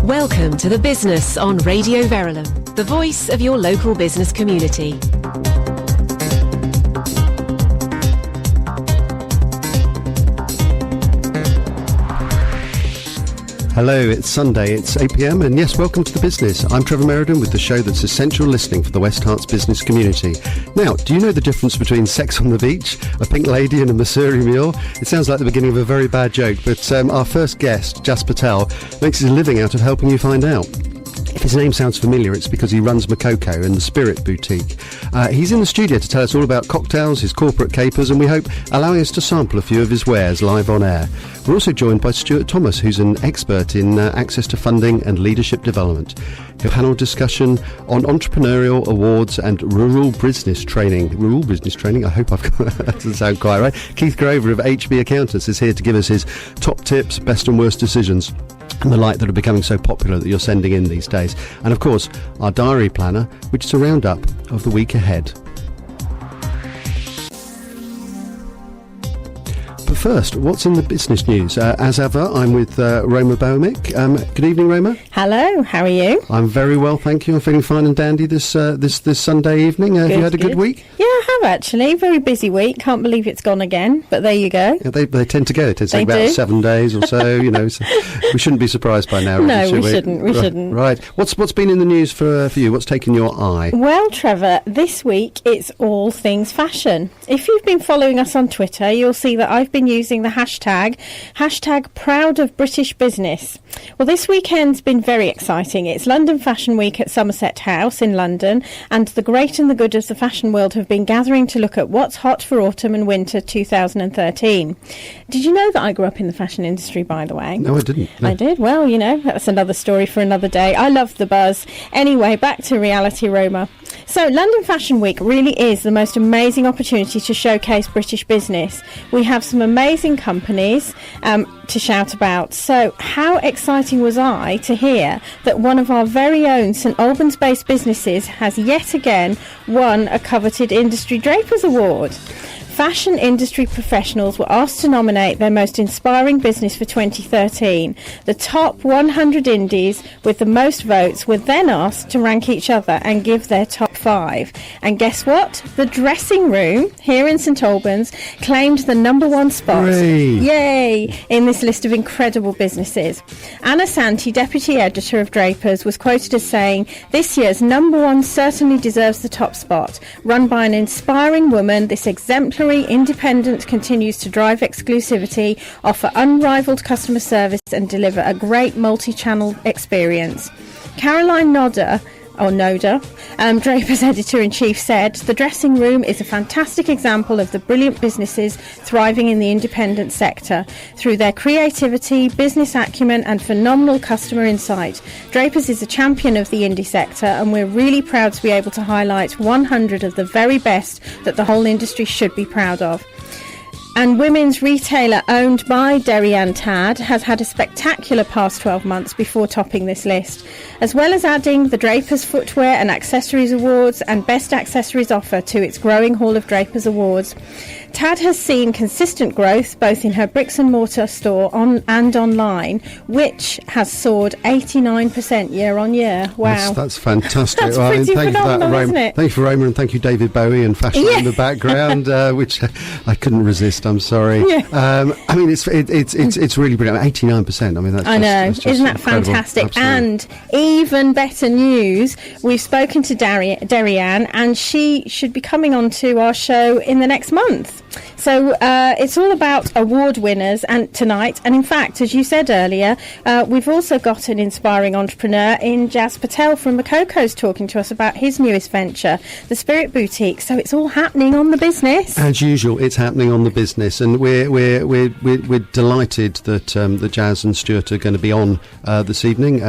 Welcome to The Business on Radio Verulam, the voice of your local business community. Hello, it's Sunday, it's 8 p.m, and yes, welcome to The Business. I'm Trevor Merriden with the show that's essential listening for the West Herts business community. Now, do you know the difference between sex on the beach, a pink lady and a Masuri meal? It sounds like the beginning of a very bad joke, but our first guest, Jass Patel, makes his living out of helping you find out. If his name sounds familiar, it's because he runs Mokoko and the Spirit Boutique. He's in the studio to tell us all about cocktails, his corporate capers, and we hope allowing us to sample a few of his wares live on air. We're also joined by Stuart, who's an expert in access to funding and leadership development. A panel discussion on entrepreneurial awards and rural business training. Rural business training? I hope I've got that. Doesn't sound quite right. Keith Grover of HB Accountants is here to give us his top tips, best and worst decisions, and the like that are becoming so popular that you're sending in these days. And of course, our diary planner, which is a roundup of the week ahead. But first, what's in the business news? As ever, I'm with Roma Bhowmick. Good evening, Roma. Hello, how are you? I'm very well, thank you. I'm feeling fine and dandy this Sunday evening. Have you had a good week? Yeah, I have actually. Very busy week. Can't believe it's gone again, but there you go. Yeah, they tend to go. It tends to take about 7 days or so. So we shouldn't be surprised by now. No, really, we shouldn't. We shouldn't. Right. What's been in the news for you? What's taken your eye? Well, Trevor, this week it's all things fashion. If you've been following us on Twitter, you'll see that I've been using the hashtag Proud of British Business. Well, this weekend's been very exciting. It's London Fashion Week at Somerset House in London, and the great and the good of the fashion world have been gathering to look at what's hot for autumn and winter 2013. Did you know that I grew up in the fashion industry, by the way? No, I didn't. No. I did. Well, that's another story for another day. I love the buzz. Anyway, back to reality, Roma. So London Fashion Week really is the most amazing opportunity to showcase British business. We have some amazing companies to shout about. So how exciting was I to hear that one of our very own St Albans based businesses has yet again won a coveted Industry Drapers Award. Fashion industry professionals were asked to nominate their most inspiring business for 2013. The top 100 indies with the most votes were then asked to rank each other and give their top 5. And guess what? The dressing room here in St Albans claimed the number 1 spot. Hooray. Yay! In this list of incredible businesses. Anna Santi, deputy editor of Drapers, was quoted as saying, "This year's number 1 certainly deserves the top spot. Run by an inspiring woman, this exemplary independent continues to drive exclusivity, offer unrivaled customer service and deliver a great multi-channel experience." Caroline Noda, Draper's editor-in-chief, said, "The dressing room is a fantastic example of the brilliant businesses thriving in the independent sector. Through their creativity, business acumen and phenomenal customer insight, Drapers is a champion of the indie sector, and we're really proud to be able to highlight 100 of the very best that the whole industry should be proud of." And women's retailer owned by Derry Tad has had a spectacular past 12 months before topping this list, as well as adding the Drapers Footwear and Accessories Awards and Best Accessories Offer to its growing Hall of Drapers Awards. Tad has seen consistent growth both in her bricks and mortar store and online, which has soared 89% year on year. Wow. That's fantastic. That's pretty phenomenal, isn't it? Thank you for Roma, and thank you David Bowie and fashion in the background, which I couldn't resist. I'm sorry. Yeah. It's really brilliant. 89%. I mean, that's just isn't that incredible. fantastic? Absolutely. And even better news, we've spoken to Derry-Ann, and she should be coming on to our show in the next month. So it's all about award winners and tonight. And in fact, as you said earlier, we've also got an inspiring entrepreneur in Jass Patel from Mokoko's talking to us about his newest venture, the Spirit Boutique. So it's all happening on the business. As usual, it's happening on the business, and we're delighted that Jass and Stuart are going to be on this evening.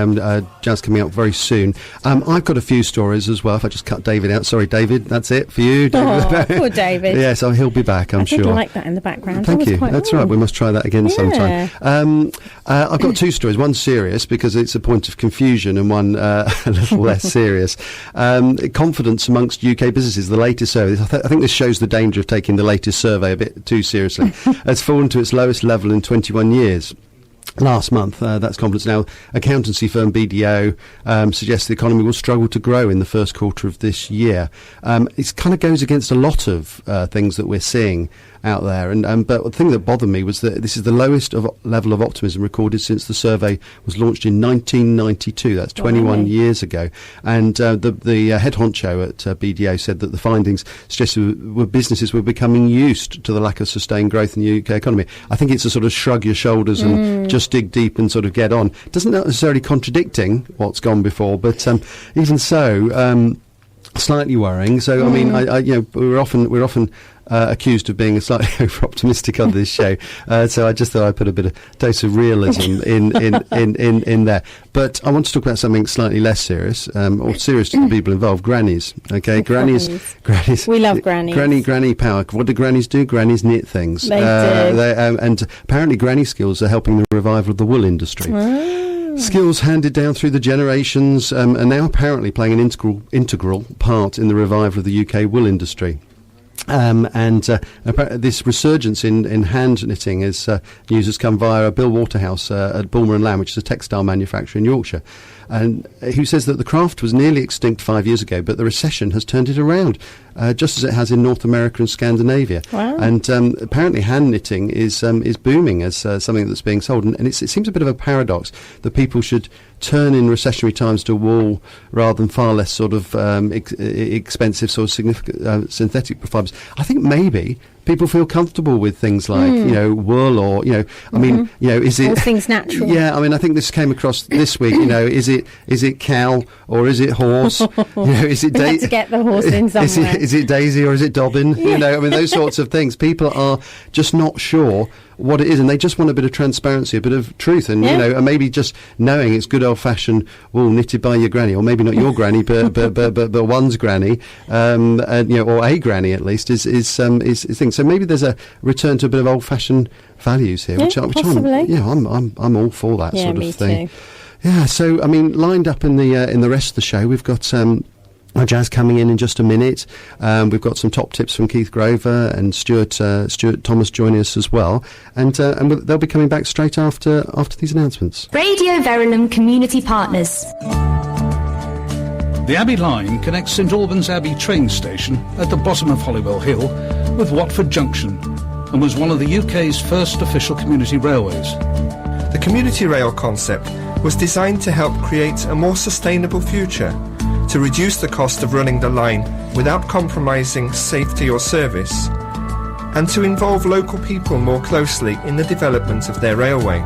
Jass coming up very soon. I've got a few stories as well. If I just cut David out, sorry, David, that's it for you. David. Oh, poor David. Yes, he'll be back. I'm sure. I like that in the background. Thank you. That's right. We must try that again sometime. I've got 2 stories. One serious because it's a point of confusion, and one a little less serious. Confidence amongst UK businesses. The latest survey. I think this shows the danger of taking the latest survey a bit too seriously. Has fallen to its lowest level in 21 years. last month. That's confidence. Now, accountancy firm BDO suggests the economy will struggle to grow in the first quarter of this year. It kind of goes against a lot of things that we're seeing out there. But the thing that bothered me was that this is the lowest level of optimism recorded since the survey was launched in 1992. That's 21 years ago. And the head honcho at BDO said that the findings suggested businesses were becoming used to the lack of sustained growth in the UK economy. I think it's a sort of shrug your shoulders and just dig deep and sort of get on. Doesn't necessarily contradicting what's gone before, but even so, slightly worrying. So I mean, we're often accused of being slightly over-optimistic on this show. So I just thought I'd put a bit of dose of realism in there. But I want to talk about something slightly less serious, or serious to the people involved. Grannies, okay? Grannies. We love grannies. Granny power. What do grannies do? Grannies knit things. They do. And apparently granny skills are helping the revival of the wool industry. Skills handed down through the generations are now apparently playing an integral part in the revival of the UK wool industry. This resurgence in hand knitting news has come via Bill Waterhouse at Bulmer and Lamb, which is a textile manufacturer in Yorkshire, and who says that the craft was nearly extinct 5 years ago, but the recession has turned it around, just as it has in North America and Scandinavia. Wow. And apparently hand knitting is booming as something that's being sold, and it seems a bit of a paradox that people should turn in recessionary times to wool rather than far less sort of expensive sort of significant synthetic fibres. I think maybe people feel comfortable with things like wool, or I mean, is it all things natural? Yeah, I mean, I think this came across this week. Is it cow or is it horse? Is it had to get the horse in somewhere. Is it Daisy or is it Dobbin? I mean, those sorts of things. People are just not sure what it is, and they just want a bit of transparency, a bit of truth, and and maybe just knowing it's good old-fashioned wool knitted by your granny, or maybe not your granny, but one's granny, or a granny at least is things. So maybe there's a return to a bit of old-fashioned values here, which I'm all for that sort of thing. Too. Yeah. So I mean, lined up in the rest of the show, we've got Jass coming in just a minute. We've got some top tips from Keith Grover and Stuart Thomas joining us as well, and they'll be coming back straight after these announcements. Radio Verulam Community Partners. The Abbey Line connects St Albans Abbey train station at the bottom of Holywell Hill with Watford Junction, and was one of the UK's first official community railways. The community rail concept was designed to help create a more sustainable future, to reduce the cost of running the line without compromising safety or service, and to involve local people more closely in the development of their railway.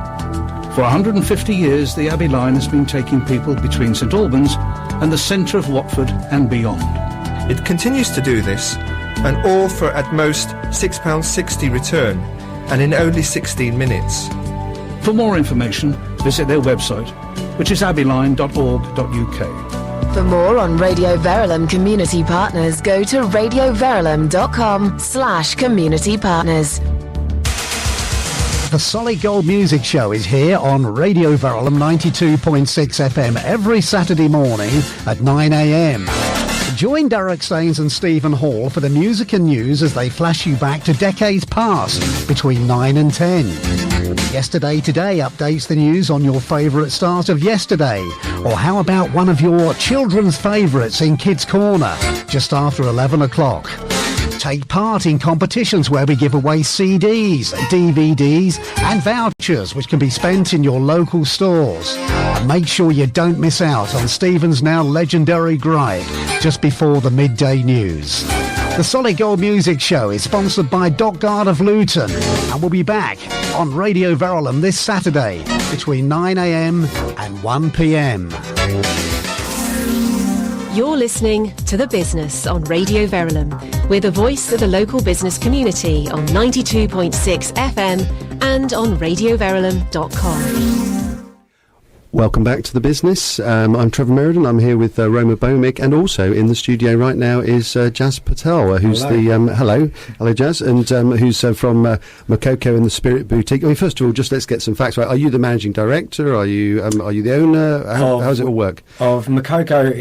For 150 years, the Abbey Line has been taking people between St Albans and the centre of Watford and beyond. It continues to do this, and all for at most £6.60 return, and in only 16 minutes. For more information, visit their website, which is abbeyline.org.uk. For more on Radio Verulam Community Partners, go to radioverulam.com/community partners. The Solid Gold Music Show is here on Radio Verulam 92.6 FM every Saturday morning at 9 a.m. Join Derek Staines and Stephen Hall for the music and news as they flash you back to decades past between 9 and 10. Yesterday Today updates the news on your favourite stars of yesterday. Or how about one of your children's favourites in Kids Corner just after 11 o'clock? Take part in competitions where we give away CDs, DVDs and vouchers which can be spent in your local stores. And make sure you don't miss out on Stephen's now legendary gripe just before the midday news. The Solid Gold Music Show is sponsored by Dockguard of Luton and will be back on Radio Verulam this Saturday between 9 a.m. and 1 p.m. You're listening to The Business on Radio Verulam. We're the voice of the local business community on 92.6 FM and on radioverulam.com. Welcome back to The Business. I'm Trevor Merriden. I'm here with Roma Bhowmick, and also in the studio right now is Jass Patel, who's hello Jass, and who's from Mokoko and the Spirit Boutique. I mean, first of all, just let's get some facts right. Are you the managing director? Are you the owner? How does it all work? Of Mokoko,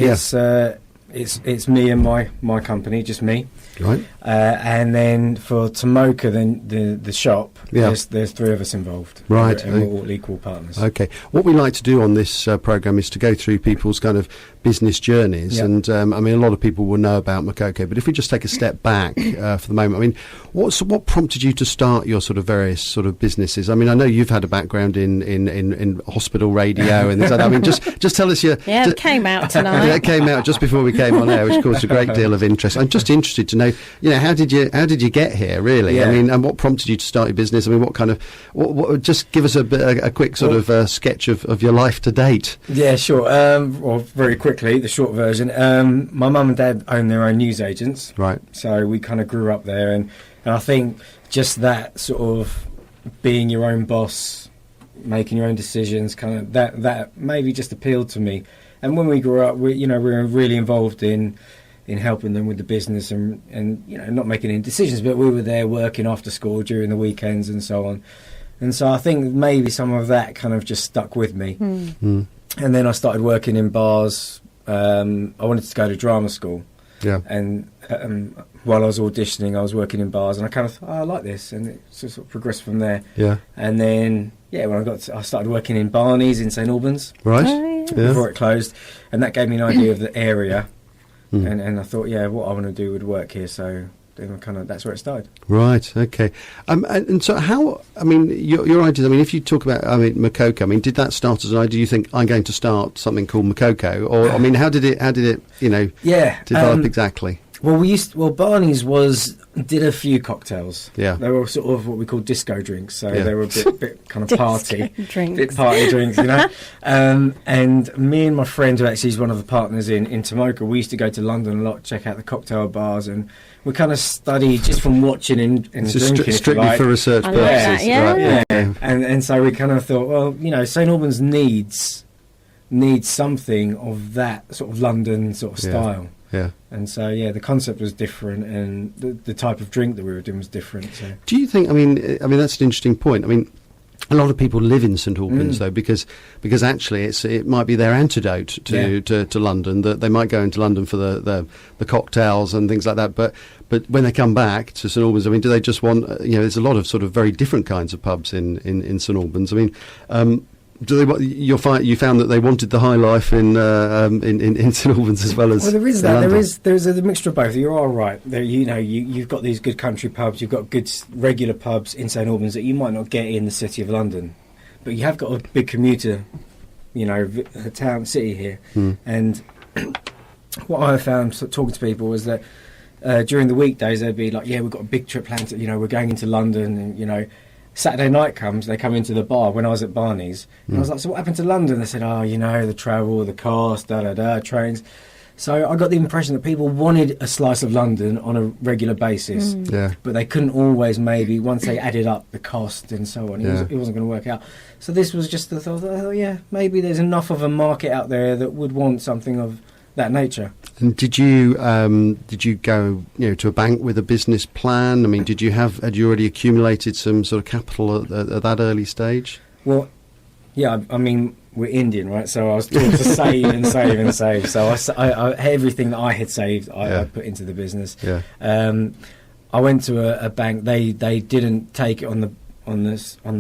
it's me and my company, just me. Right. And then for Tomoka, then the shop, there's 3 of us involved. Right. And we're all equal partners. Okay. What we like to do on this programme is to go through people's kind of business journeys. Yep. And, I mean, a lot of people will know about Mokoko, but if we just take a step back for the moment, I mean, what prompted you to start your sort of various sort of businesses? I mean, I know you've had a background in hospital radio and things like that. I mean, just tell us your... Yeah, it came out tonight. It came out just before we came on air, which caused a great deal of interest. I'm just interested to know, how did you get here, really? Yeah. I mean, and what prompted you to start your business? I mean, what kind of... just give us a quick sort of sketch of your life to date. Yeah, sure. Well, very quickly, the short version. My mum and dad own their own newsagents. Right. So we kind of grew up there, and I think just that sort of being your own boss, making your own decisions, kind of that maybe just appealed to me. And when we grew up, we were really involved in helping them with the business and not making any decisions, but we were there working after school during the weekends and so on. And so I think maybe some of that kind of just stuck with me. And then I started working in bars. I wanted to go to drama school. Yeah. And while I was auditioning, I was working in bars, and I kind of thought, I like this, and it sort of progressed from there. Yeah. And then, when I started working in Barney's in St Albans. Right. Before it closed, and that gave me an idea of the area. And I thought, what I want to do would work here, so then that's where it started. Right, okay. And so how, I mean, your ideas, I mean, if you talk about, Mokoko, I mean, did that start as an idea? Do you think, I'm going to start something called Mokoko? Or, I mean, how did it develop exactly? Well, Barney's did a few cocktails. Yeah. They were sort of what we call disco drinks, so they were a bit kind of party. Drinks. Bit party drinks, and me and my friend, who actually is one of the partners in Tomoka, we used to go to London a lot, check out the cocktail bars, and we kind of studied just from watching and so drinking. Strictly for research purposes. That, yeah. Right. And so we kind of thought, well, St Albans needs something of that sort of London sort of style. Yeah. And so, the concept was different, and the type of drink that we were doing was different. So. Do you think, I mean, that's an interesting point. I mean, a lot of people live in St Albans, though, because actually it might be their antidote to London, that they might go into London for the cocktails and things like that. But when they come back to St Albans, I mean, do they just want, there's a lot of sort of very different kinds of pubs in St Albans. I mean, you found that they wanted the high life in St Albans as well as. Well, there is that. There's a mixture of both. You're all right. There, you've got these good country pubs. You've got good regular pubs in St Albans that you might not get in the city of London, but you have got a big commuter, a town city here. And what I found talking to people was that during the weekdays they'd be like, we've got a big trip planned. We're going into London, and Saturday night comes, they come into the bar when I was at Barney's. And I was like, so what happened to London? They said, the travel, the cost, trains. So I got the impression that people wanted a slice of London on a regular basis. But they couldn't always, maybe, once they added up the cost and so on, it wasn't going to work out. So this was just the thought, maybe there's enough of a market out there that would want something of that nature. And did you go to a bank with a business plan? I mean, had you already accumulated some sort of capital at that early stage? Well, I mean, we're Indian, right? So I was taught to save and save and save. So I everything that I had saved, I put into the business. Yeah. I went to a bank. They didn't take it on the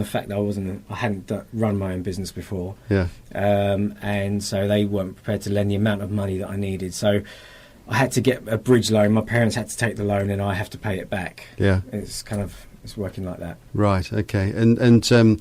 fact that I hadn't run my own business before. Yeah. And so they weren't prepared to lend the amount of money that I needed. So I had to get a bridge loan. My parents had to take the loan, and I have to pay it back. Yeah. It's working like that. Right. Okay. And so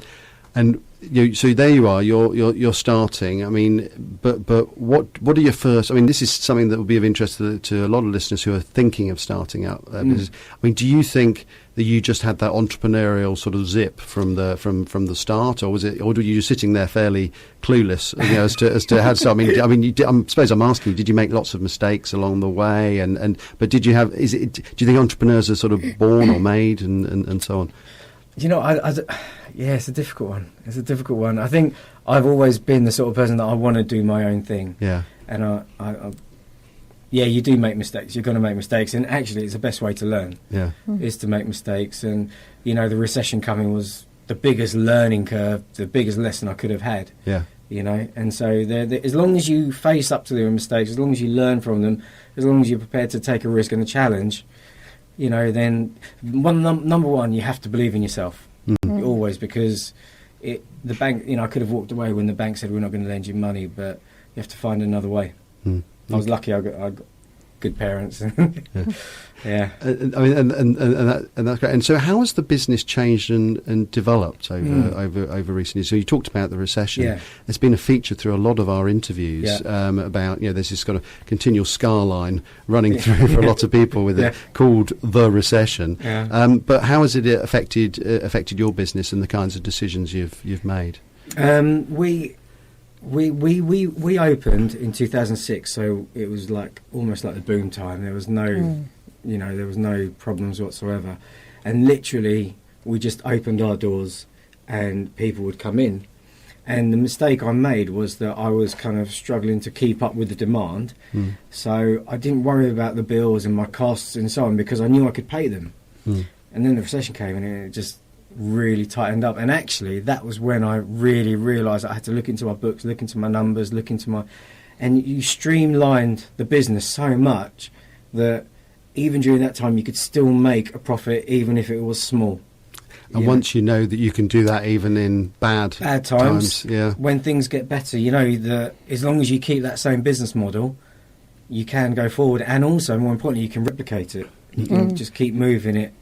there you are. You're starting. I mean, but what are your first? I mean, this is something that will be of interest to a lot of listeners who are thinking of starting out. Business. I mean, do you think that you just had that entrepreneurial sort of zip from the start, or were you just sitting there fairly clueless, as to how to start? I mean, I suppose I'm asking you, did you make lots of mistakes along the way? But did you have? Do you think entrepreneurs are sort of born or made and so on? It's a difficult one. It's a difficult one. I think I've always been the sort of person that I want to do my own thing. Yeah. And you do make mistakes. You're going to make mistakes, and actually, it's the best way to learn. Yeah. Is to make mistakes, and the recession coming was the biggest learning curve, the biggest lesson I could have had. Yeah. And so as long as you face up to the mistakes, as long as you learn from them, as long as you're prepared to take a risk and a challenge, then number one, you have to believe in yourself. Always, because the bank, I could have walked away when the bank said we're not going to lend you money, but you have to find another way. I was lucky. I got good parents. Yeah. I mean, and that's great. And so, how has the business changed and developed over recent years? So, you talked about the recession. Yeah. It's been a feature through a lot of our interviews about there's this kind of continual scar line running through for a lot of people with it called the recession. Yeah. But how has it affected your business and the kinds of decisions you've made? We opened in 2006, so it was almost like the boom time. There was no, there was no problems whatsoever, and literally we just opened our doors, and people would come in. And the mistake I made was that I was kind of struggling to keep up with the demand, so I didn't worry about the bills and my costs and so on because I knew I could pay them. And then the recession came, and it just really tightened up, and actually that was when I really realised I had to look into my books, look into my numbers, and you streamlined the business so much that even during that time you could still make a profit even if it was small. And once you know that you can do that even in bad times, when things get better, that as long as you keep that same business model, you can go forward, and also more importantly you can replicate it. You can just keep moving it.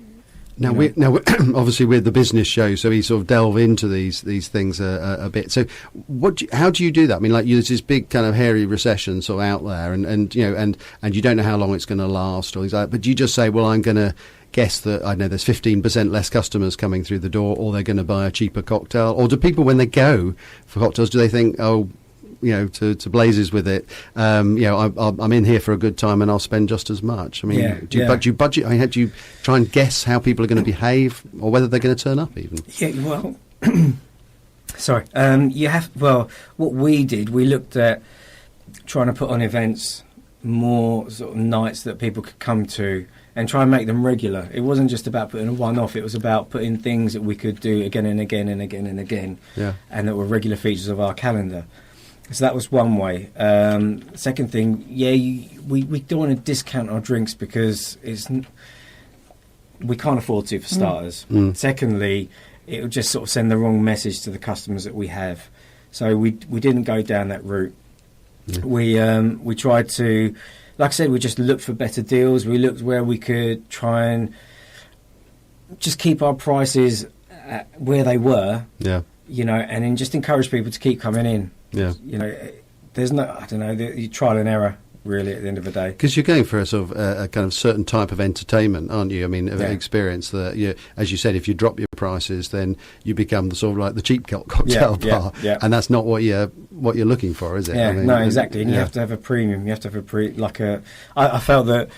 Now, obviously, we're the business show, so we sort of delve into these things a bit. So, how do you do that? I mean, there's this big kind of hairy recession sort of out there, and you don't know how long it's going to last, or things like that. But do you just say, well, I'm going to guess that there's 15% less customers coming through the door, or they're going to buy a cheaper cocktail, or do people, when they go for cocktails, do they think, to blazes with it, I'm in here for a good time and I'll spend just as much? I mean, do you budget? I mean, do you try and guess how people are going to behave or whether they're going to turn up even? Yeah, well, sorry. What we did, we looked at trying to put on events, more sort of nights that people could come to, and try and make them regular. It wasn't just about putting a one-off, it was about putting things that we could do again and again and again and again, and that were regular features of our calendar. So that was one way. Second thing, we don't want to discount our drinks because we can't afford to, for starters. Secondly, it would just sort of send the wrong message to the customers that we have. So we didn't go down that route. We tried to, like I said, we just looked for better deals. We looked where we could try and just keep our prices at where they were. and then just encourage people to keep coming in. There's no, trial and error really at the end of the day. Because you're going for a sort of a kind of certain type of entertainment, aren't you? I mean, experience that, as you said, if you drop your prices, then you become the sort of like the cheap cocktail bar, and that's not what you're looking for, is it? Yeah, no, exactly. And you have to have a premium. You have to have I felt that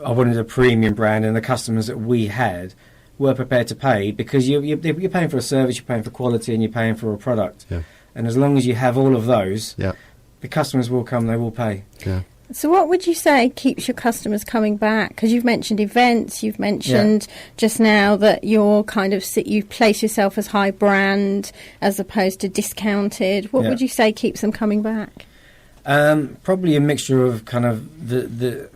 I wanted a premium brand, and the customers that we had were prepared to pay because you're paying for a service, you're paying for quality, and you're paying for a product. And as long as you have all of those, the customers will come, they will pay. So what would you say keeps your customers coming back? Because you've mentioned events, you've mentioned just now that you're you place yourself as high brand as opposed to discounted. What would you say keeps them coming back? Probably a mixture of kind of the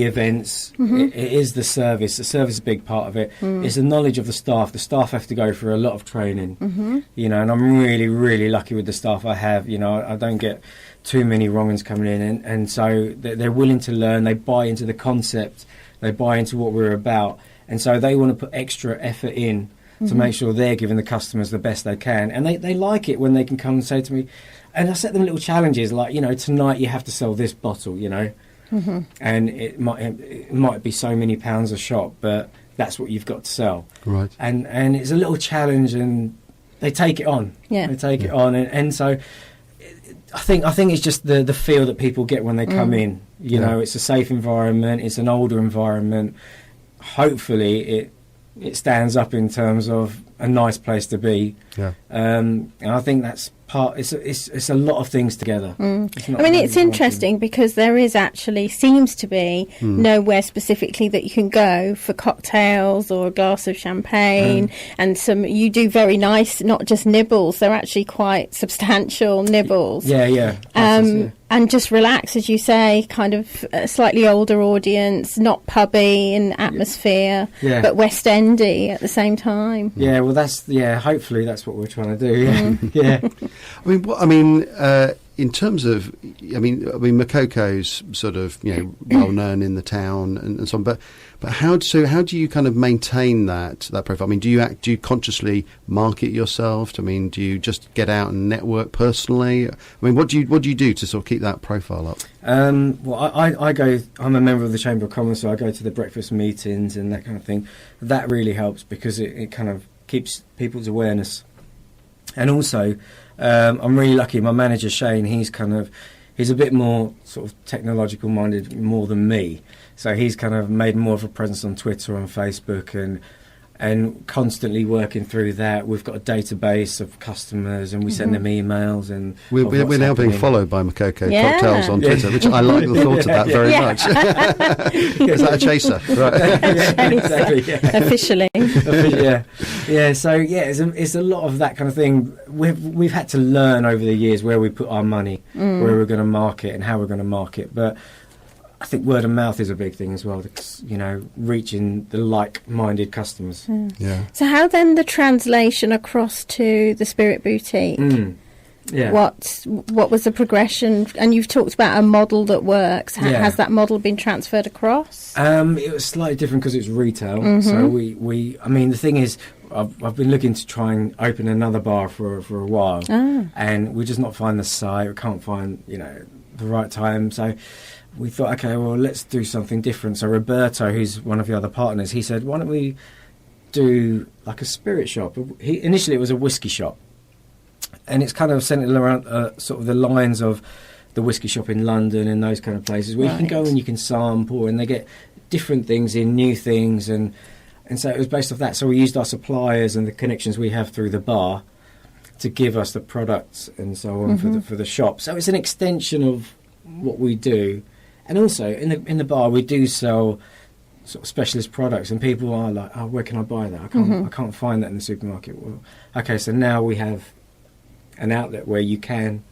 events. It is the service. The service is a big part of it. It's the knowledge of the staff. The staff have to go through a lot of training, and I'm really, really lucky with the staff I have. I don't get too many wrong ones coming in, and so they're willing to learn. They buy into the concept. They buy into what we're about, and so they want to put extra effort in to make sure they're giving the customers the best they can. And they like it when they can come and say to me, and I set them little challenges like, tonight you have to sell this bottle, and it might be so many pounds a shot, but that's what you've got to sell. Right. And it's a little challenge, and they take it on. They take it on, and so I think it's just the feel that people get when they come in. It's a safe environment. It's an older environment. Hopefully, it stands up in terms of a nice place to be. And I think that's it's a lot of things together. It's not I mean, only it's one interesting because there is actually seems to be nowhere specifically that you can go for cocktails or a glass of champagne, and you do very nice, not just nibbles. They're actually quite substantial nibbles. Yeah. And just relax, as you say, kind of a slightly older audience, not pubby in atmosphere, but West Endy at the same time. Yeah, well, hopefully that's what we're trying to do. Yeah. I mean, in terms of, Mokoko's sort of, well known in the town and so on, but how do you kind of maintain that profile? I mean, do you consciously market yourself? I mean, do you just get out and network personally? I mean, what do you do to sort of keep that profile up? Well, I go. I'm a member of the Chamber of Commerce, so I go to the breakfast meetings and that kind of thing. That really helps because it kind of keeps people's awareness. And also, I'm really lucky. My manager Shane, he's a bit more sort of technological minded more than me. So he's kind of made more of a presence on Twitter, on Facebook, and constantly working through that. We've got a database of customers, and we send them emails. And we're now being followed by Mokoko Cocktails on Twitter, which I like the thought of that very much. Is that a chaser? Right. Exactly. Yeah. Officially. Yeah. So it's a lot of that kind of thing. We've had to learn over the years where we put our money, where we're going to market, and how we're going to market, but I think word of mouth is a big thing as well, reaching the like-minded customers. Yeah. So how then the translation across to the Spirit Boutique? Yeah. What was the progression? And you've talked about a model that works. Has that model been transferred across? It was slightly different because it's retail. So the thing is, I've been looking to try and open another bar for a while, and we just not find the site. We can't find the right time. So we thought, okay, well, let's do something different. So Roberto, who's one of the other partners, he said, why don't we do like a spirit shop? Initially, it was a whiskey shop. And it's kind of centered around sort of the lines of the whiskey shop in London and those kind of places where you can go and you can sample and they get different things in, new things. And so it was based off that. So we used our suppliers and the connections we have through the bar to give us the products and so on for the shop. So it's an extension of what we do. And also, in the bar, we do sell sort of specialist products, and people are like, "Oh, where can I buy that? I can't find that in the supermarket." Well, okay, so now we have an outlet where you can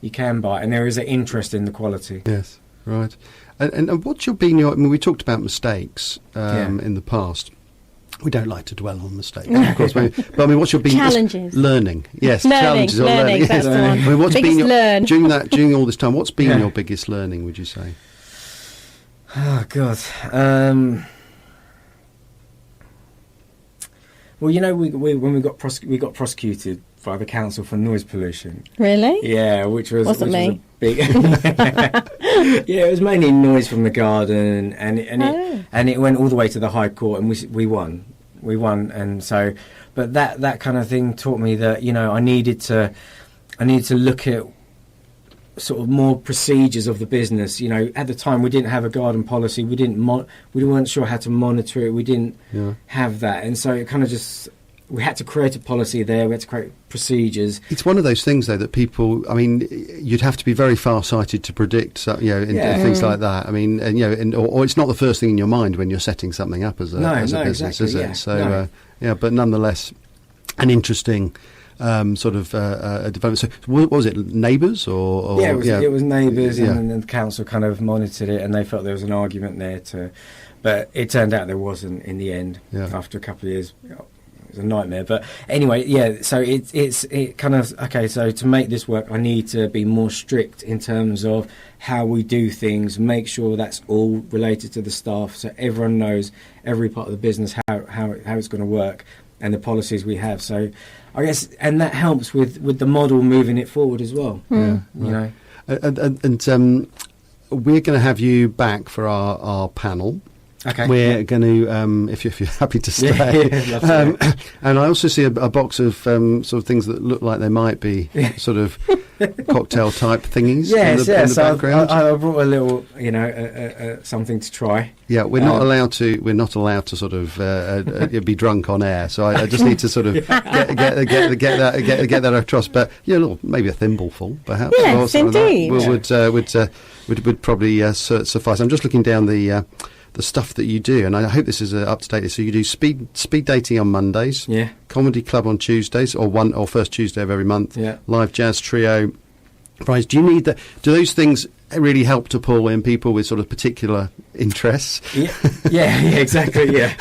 buy it, and there is an interest in the quality. Yes, right. And what's been your? I mean, we talked about mistakes in the past. We don't like to dwell on mistakes, of course. But I mean, what's your been challenges? Learning, yes, challenges. Learning. That's the one. I mean, what's biggest been during all this time? What's been your biggest learning? Would you say? Oh God. Well, when we got prosecuted by the council for noise pollution. Really? Yeah, which was me. Big. Yeah, it was mainly noise from the garden, and it went all the way to the High Court, and we won, and so, but that kind of thing taught me that I needed to look at sort of more procedures of the business. At the time we didn't have a garden policy, we weren't sure how to monitor it, we didn't have that, and so it kind of just. We had to create a policy there. We had to create procedures. It's one of those things, though, that people. I mean, you'd have to be very far-sighted to predict, things like that. I mean, or it's not the first thing in your mind when you're setting something up as a business, exactly, is it? So, but nonetheless, an interesting sort of development. So, what was it? Neighbours or it was neighbours, and then the council kind of monitored it, and they felt there was an argument there but it turned out there wasn't in the end. After a couple of years. It was a nightmare, but anyway, so it kind of okay. So to make this work, I need to be more strict in terms of how we do things. Make sure that's all related to the staff, so everyone knows every part of the business how it's going to work and the policies we have. So I guess, and that helps with the model moving it forward as well. And we're going to have you back for our panel. Okay. We're going to, if you're happy to stay. And I also see a box of sort of things that look like they might be sort of cocktail type thingies in the background. I brought a little, something to try. Yeah, we're not allowed to. We're not allowed to sort of be drunk on air. So I just need to sort of get that across. But maybe a thimbleful, perhaps. Yes, indeed. Would probably suffice. I'm just looking down the stuff that you do, and I hope this is up to date. So you do speed dating on Mondays, comedy club on Tuesdays, or first Tuesday of every month, live jazz trio. Fridays. Do you need that? Do those things really help to pull in people with sort of particular interests? Yeah, exactly. Yeah.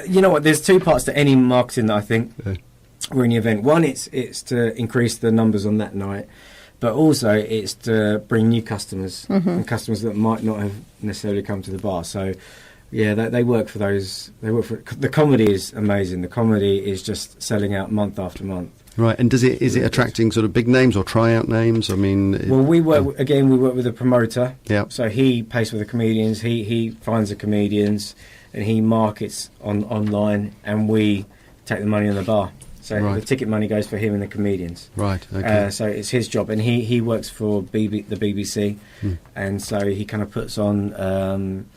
You know what? There's two parts to any marketing that I think or any event. One, it's to increase the numbers on that night. But also, it's to bring new customers and customers that might not have necessarily come to the bar. So, they work for those. The comedy is amazing. The comedy is just selling out month after month. Right, and is it attracting sort of big names or tryout names? I mean, we work with a promoter. Yeah. So he pays for the comedians. He finds the comedians, and he markets online, and we take the money on the bar. So the ticket money goes for him and the comedians. Right, okay. So it's his job, and he works for the BBC, and so he kind of puts on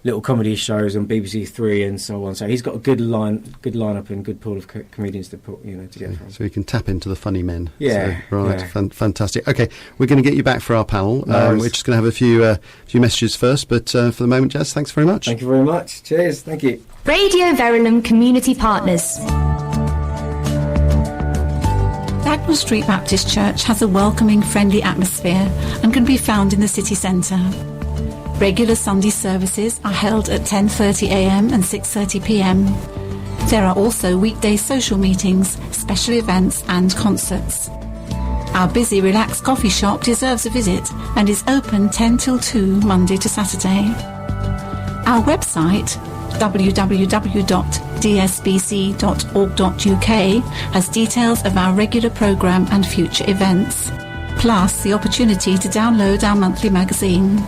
little comedy shows on BBC Three and so on. So he's got a good lineup and good pool of comedians to put together. So he can tap into the funny men. Yeah, so, right, yeah. Fantastic. Okay, we're going to get you back for our panel. We're just going to have a few messages first, but for the moment, Jass, thanks very much. Thank you very much. Cheers. Thank you. Radio Verulam Community Partners. Bagnall Street Baptist Church has a welcoming, friendly atmosphere and can be found in the city centre. Regular Sunday services are held at 10:30am and 6:30pm. There are also weekday social meetings, special events and concerts. Our busy, relaxed coffee shop deserves a visit and is open 10 till 2 Monday to Saturday. Our website, www.dsbc.org.uk, has details of our regular programme and future events, plus the opportunity to download our monthly magazine.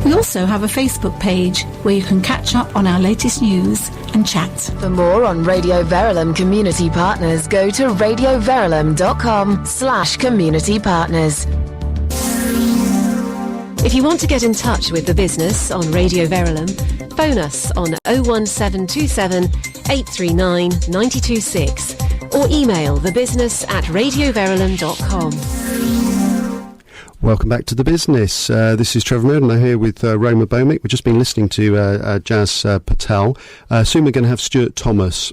We also have a Facebook page where you can catch up on our latest news and chat. For more on Radio Verulam Community Partners, go to radioverulam.com/community partners. If you want to get in touch with the business on Radio Verulam, phone us on 01727 839 926 or email thebusiness@radioverulam.com. Welcome back to the business. This is Trevor Merriden. I'm here with Roma Bhowmick. We've just been listening to Jass Patel. Soon we're going to have Stuart Thomas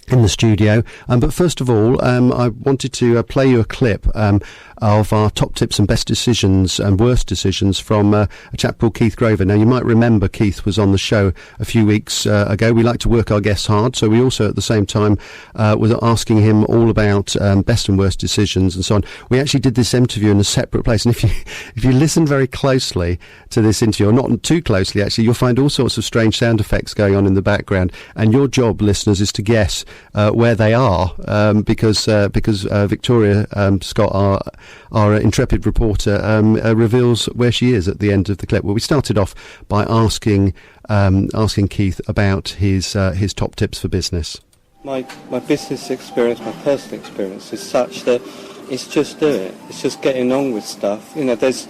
in the studio. But first of all, I wanted to play you a clip of our top tips and best decisions and worst decisions from a chap called Keith Grover. Now, you might remember Keith was on the show a few weeks ago. We like to work our guests hard, so we also at the same time was asking him all about best and worst decisions and so on. We actually did this interview in a separate place, and if you listen very closely to this interview, or not too closely actually, you'll find all sorts of strange sound effects going on in the background, and your job, listeners, is to guess where they are, because Victoria Scott, our intrepid reporter, reveals where she is at the end of the clip. Well, we started off by asking Keith about his top tips for business. My business experience, my personal experience is such that it's just do it. It's just getting on with stuff. There's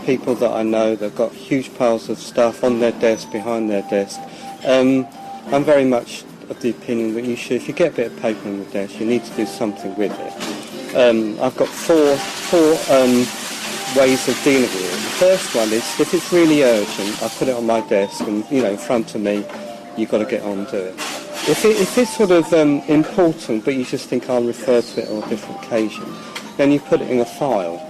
people that I know that have got huge piles of stuff on their desk, behind their desk. I'm very much of the opinion that if you get a bit of paper on the desk, you need to do something with it. I've got four ways of dealing with it. The first one is, if it's really urgent, I put it on my desk and, in front of me, you've got to get on to it. If it's sort of important, but you just think I'll refer to it on a different occasion, then you put it in a file.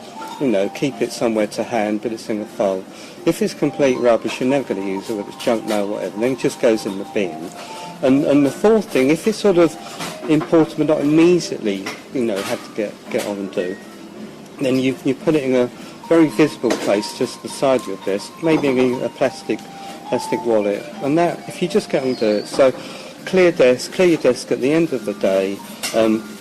Keep it somewhere to hand, but it's in a file. If it's complete rubbish, you're never going to use it, whether it's junk mail or whatever, then it just goes in the bin. And the fourth thing, if it's sort of important but not immediately, have to get on and do, then you put it in a very visible place just beside your desk, maybe in a plastic wallet, and that, if you just get on and do it. So clear your desk at the end of the day,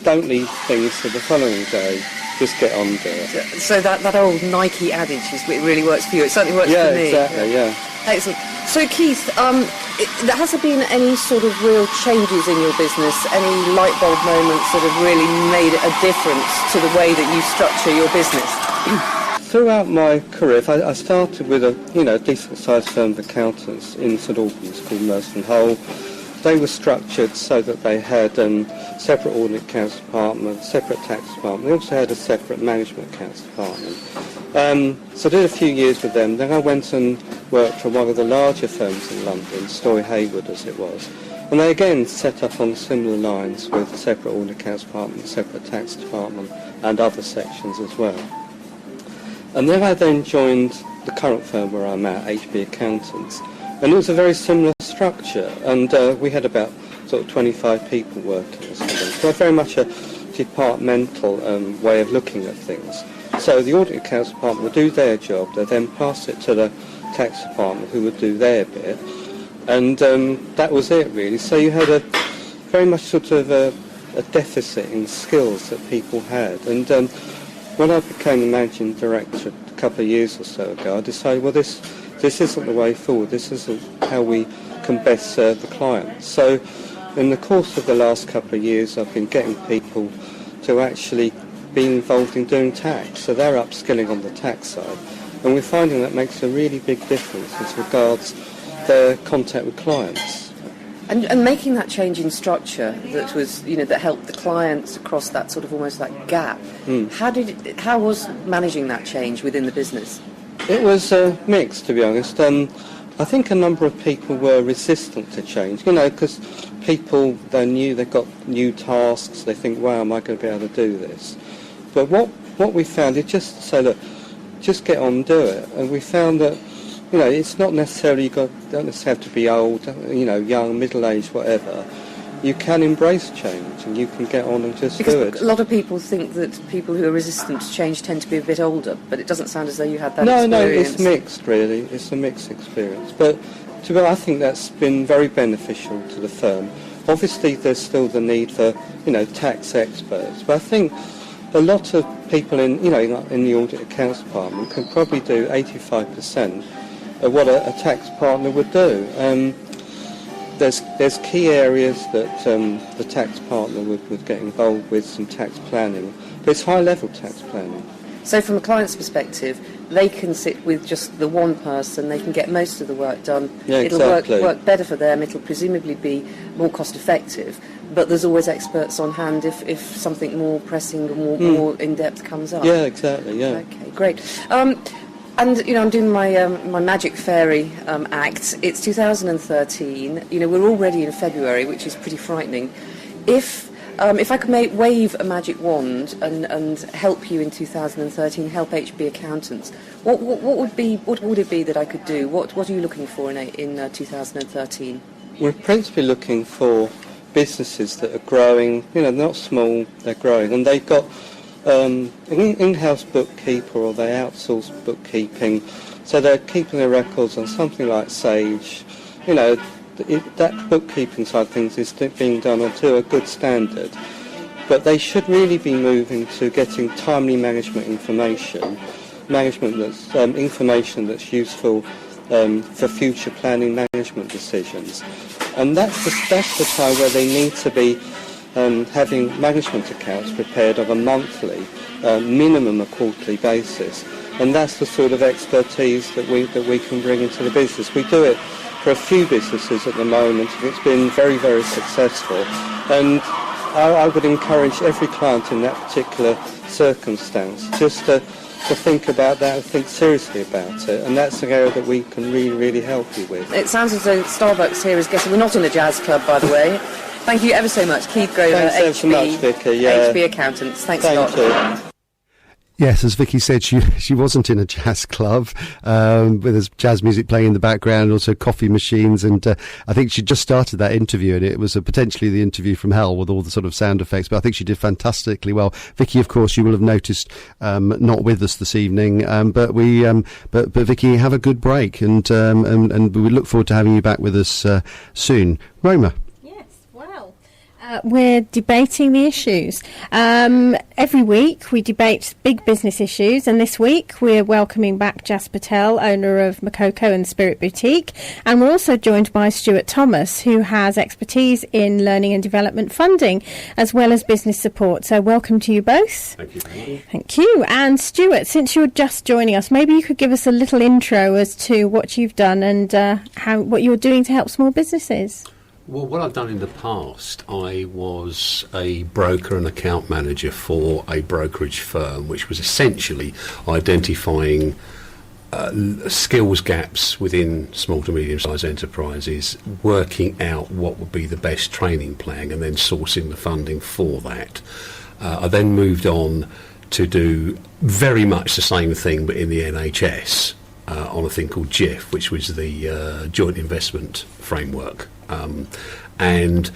don't leave things for the following day, just get on with it. So that old Nike adage it really works for you. It certainly works for me. Exactly, yeah. Excellent. So Keith, has there been any sort of real changes in your business, any light bulb moments that have really made a difference to the way that you structure your business? Throughout my career, I started with a decent-sized firm of accountants in St Albans called Merriden Hull. They were structured so that they had separate audit accounts department, separate tax department. They also had a separate management accounts department. So I did a few years with them. Then I went and worked for one of the larger firms in London, Story Hayward as it was. And they again set up on similar lines with separate audit accounts department, separate tax department and other sections as well. And then I joined the current firm where I'm at, HB Accountants. And it was a very similar structure, and we had about sort of 25 people working as them. So very much a departmental way of looking at things. So the audit accounts department would do their job, they then pass it to the tax department who would do their bit, and that was it really. So you had a very much sort of a deficit in skills that people had. And when I became the managing director a couple of years or so ago, I decided, well, this isn't the way forward. This isn't how we can best serve the clients. So in the course of the last couple of years, I've been getting people to actually be involved in doing tax. So they're upskilling on the tax side. And we're finding that makes a really big difference as regards their contact with clients. And making that change in structure that was, that helped the clients across that sort of almost that gap. How was managing that change within the business? It was mixed, to be honest. I think a number of people were resistant to change, because people, they've got new tasks, they think, wow, am I going to be able to do this? But what we found is just to say, look, just get on and do it. And we found that, it's not necessarily, don't necessarily have to be old, young, middle-aged, whatever. You can embrace change and you can get on and just do it. A lot of people think that people who are resistant to change tend to be a bit older, but it doesn't sound as though you had that experience. No, it's mixed, really. It's a mixed experience. But I think that's been very beneficial to the firm. Obviously, there's still the need for, tax experts, but I think a lot of people in the audit accounts department can probably do 85% of what a tax partner would do. There's key areas that the tax partner would get involved with, some tax planning, but it's high-level tax planning. So from a client's perspective, they can sit with just the one person, they can get most of the work done. Yeah, it'll exactly. work better for them, it'll presumably be more cost-effective, but there's always experts on hand if something more pressing or more in-depth comes up. Yeah, exactly, yeah. Okay, great. And, I'm doing my my Magic Fairy act. It's 2013. We're already in February, which is pretty frightening. If I could wave a magic wand and help you in 2013, help HB Accountants, what would it be that I could do? What are you looking for in 2013? We're principally looking for businesses that are growing. They're not small, they're growing, and they've got an in-house bookkeeper or they outsource bookkeeping, so they're keeping their records on something like Sage. That bookkeeping side of things is being done onto a good standard, but they should really be moving to getting timely management information information that's useful for future planning management decisions. And that's the time where they need to be having management accounts prepared on a monthly, minimum a quarterly basis. And that's the sort of expertise that we can bring into the business. We do it for a few businesses at the moment, and it's been very, very successful. And I would encourage every client in that particular circumstance just to think about that and think seriously about it. And that's an area that we can really, really help you with. It sounds as though Starbucks here is guessing we're not in a jazz club, by the way. Thank you ever so much, Keith Grover, Thanks ever so much, Vicky. Yeah. HB Accountants. Thanks a lot. Thank you. Yes, as Vicky said, she wasn't in a jazz club with jazz music playing in the background, also coffee machines, and I think she just started that interview, and it was potentially the interview from hell with all the sort of sound effects, but I think she did fantastically well. Vicky, of course, you will have noticed, not with us this evening, but Vicky, have a good break, and we look forward to having you back with us soon. Roma. Yes, well, We're debating the issues. Every week we debate big business issues, and this week we're welcoming back Jass Patel, owner of Mokoko and Spirit Boutique, and we're also joined by Stuart Thomas, who has expertise in learning and development funding as well as business support. So welcome to you both. Thank you. Thank you. And Stuart, since you're just joining us, maybe you could give us a little intro as to what you've done and what you're doing to help small businesses. Well, what I've done in the past, I was a broker and account manager for a brokerage firm, which was essentially identifying skills gaps within small to medium-sized enterprises, working out what would be the best training plan, and then sourcing the funding for that. I then moved on to do very much the same thing, but in the NHS, on a thing called GIF, which was the Joint Investment Framework. And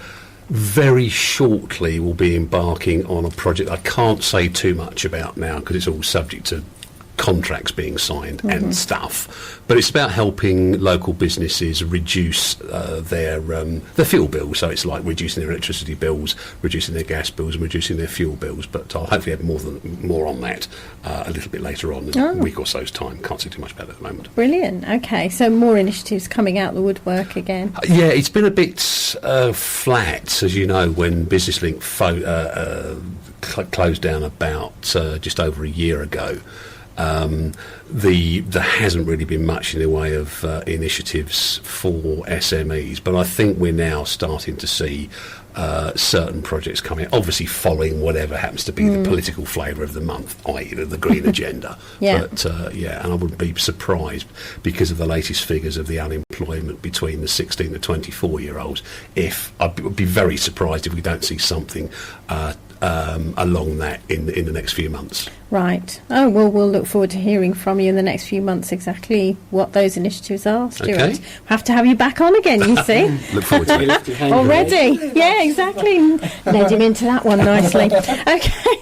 very shortly we'll be embarking on a project I can't say too much about now because it's all subject to contracts being signed and stuff, but it's about helping local businesses reduce their fuel bills. So it's like reducing their electricity bills, reducing their gas bills, and reducing their fuel bills. But I'll hopefully have more on that a little bit later on in a week or so's time. Can't say too much about it at the moment. Brilliant. Okay, so more initiatives coming out the woodwork again. Yeah, it's been a bit flat, as you know, when BusinessLink closed down about just over a year ago. There hasn't really been much in the way of initiatives for SMEs, but I think we're now starting to see certain projects coming, obviously following whatever happens to be the political flavour of the month, i.e. the Green Agenda. But and I wouldn't be surprised because of the latest figures of the unemployment between the 16 to 24-year-olds. I'd be very surprised if we don't see something along that in the next few months. Right. Oh, well, we'll look forward to hearing from you in the next few months exactly what those initiatives are, Stuart. Okay. We'll have to have you back on again, you see. Look forward to it. Already. Yeah, exactly. Led him into that one nicely. Okay.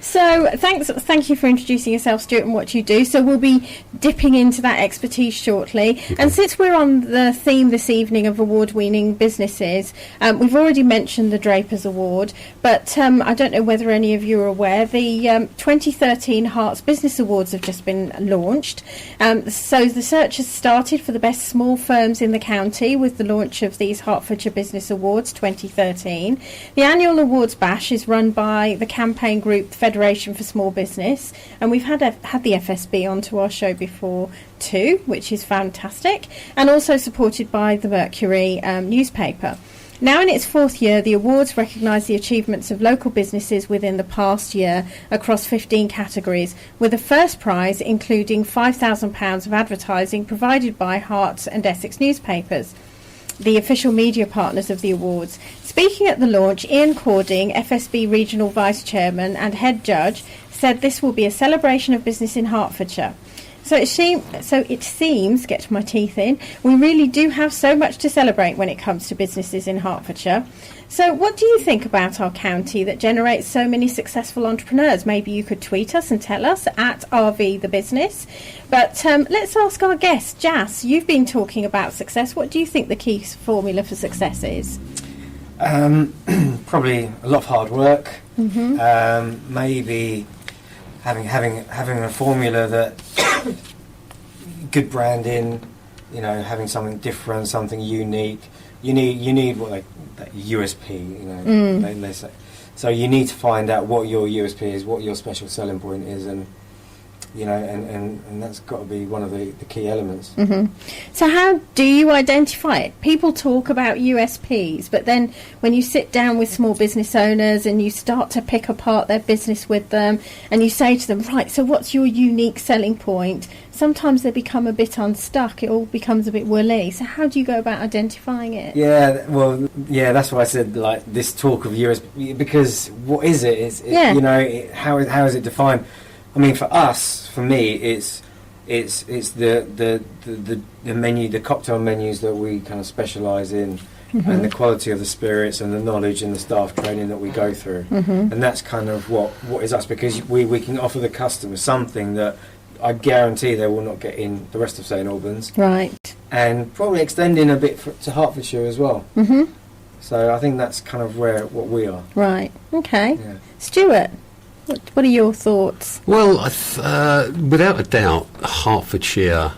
So thank you for introducing yourself, Stuart, and what you do. So we'll be dipping into that expertise shortly. Okay. And since we're on the theme this evening of award-winning businesses, we've already mentioned the Drapers Award, but I don't know whether any of you are aware, the 2013 Hearts Business Awards have just been launched. So the search has started for the best small firms in the county with the launch of these Hertfordshire Business Awards 2013. The annual awards bash is run by the campaign group the Federation for Small Business, and we've had the FSB onto our show before too, which is fantastic, and also supported by the Mercury newspaper. Now in its fourth year, the awards recognise the achievements of local businesses within the past year across 15 categories, with the first prize including £5,000 of advertising provided by Herts and Essex newspapers, the official media partners of the awards. Speaking at the launch, Ian Cording, FSB Regional Vice Chairman and Head Judge, said this will be a celebration of business in Hertfordshire. So it seems, get my teeth in, we really do have so much to celebrate when it comes to businesses in Hertfordshire. So what do you think about our county that generates so many successful entrepreneurs? Maybe you could tweet us and tell us at RV The Business. But let's ask our guest, Jass. You've been talking about success. What do you think the key formula for success is? Probably a lot of hard work. Maybe having a formula that good branding, having something different, something unique. You need that USP, they say. So you need to find out what your USP is, what your special selling point is, and that's got to be one of the key elements. So how do you identify it? People talk about USPs, but then when you sit down with small business owners and you start to pick apart their business with them and you say to them, right, so what's your unique selling point? Sometimes they become a bit unstuck. It all becomes a bit woolly. So how do you go about identifying it? That's why I said this talk of USP, because what is it? How is it defined? I mean, for me, it's the menu, the cocktail menus that we kind of specialise in, and the quality of the spirits and the knowledge and the staff training that we go through, and that's kind of what is us, because we can offer the customer something that I guarantee they will not get in the rest of St Albans, right? And probably extending a bit to Hertfordshire as well. So I think that's kind of what we are. Right. Okay. Yeah. Stuart, what are your thoughts? Well, without a doubt, Hertfordshire